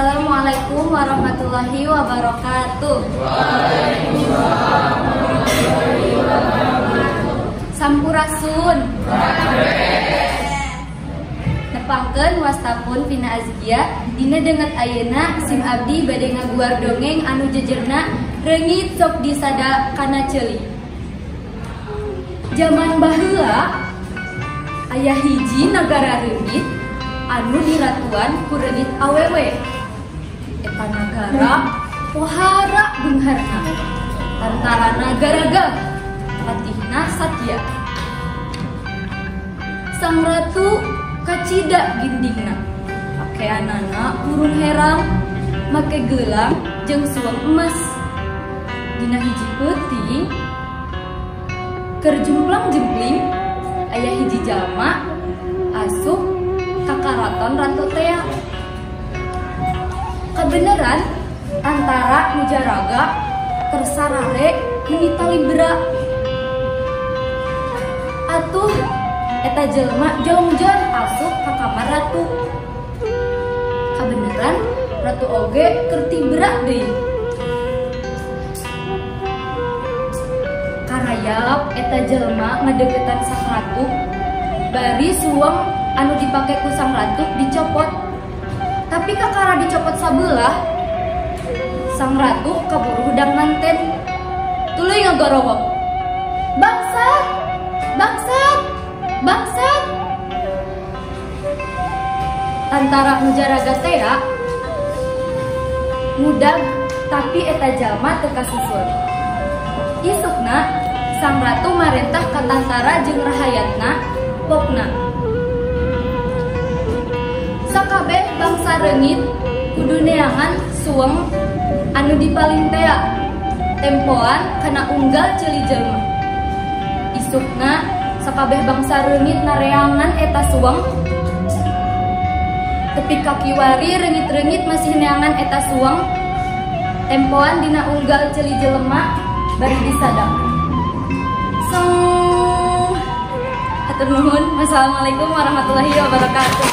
Assalamualaikum warahmatullahi wabarakatuh. Waalaikumsalam warahmatullahi wabarakatuh. Sampurasun. Nepangkeun wastapun pina azkia dina dengan ayeuna sim abdi bade ngaguar dongeng anu jejerna reungit sok disada kana ceuli. Zaman baheula aya hiji nagara reungit anu diratuan ku reungit awewe. Eta nagara pohara beungharna. Tantarana garaga, patihna Satya. Sang ratu kacida gindingna. Pakeanana urun herang, make gelang jeung suweng emas. Dina hiji peuting keur jumplang-jumpling aya hiji jalma asup ka karaton Ratu Tea. Kabeneran antara Mujaraga tersarare menita libra. Atuh eta jelma jongjon asup ka kamar ratu. Kabeneran ratu oge keur tibra deui. Karayap eta jelma ngadeukeutan sang ratu, bari suweng anu dipake ku sang ratu dicopot. Tapi kakara dicopot sabelah, sang ratu kaburu hudang manten. Tuluy ngagorowok, "Bangsat! Bangsat! Bangsat!" Antara Mujaraga Tea mudag tapi eta jalma teu kasusul. Isukna sang ratu marentah ka tantara jeung rahayatna pokna. Sakabeh bangsa reungit kudu neangan suweng anu dipaling tea tempoan kana unggal ceuli jelema. Isukna sakabeh bangsa reungit nareangan eta suweng. Tepi kakiwari reungit-reungit masih neangan eta suweng. Tempoan dina unggal ceuli jelema bari disadap. Hatur nuhun. Wassalamualaikum warahmatullahi wabarakatuh.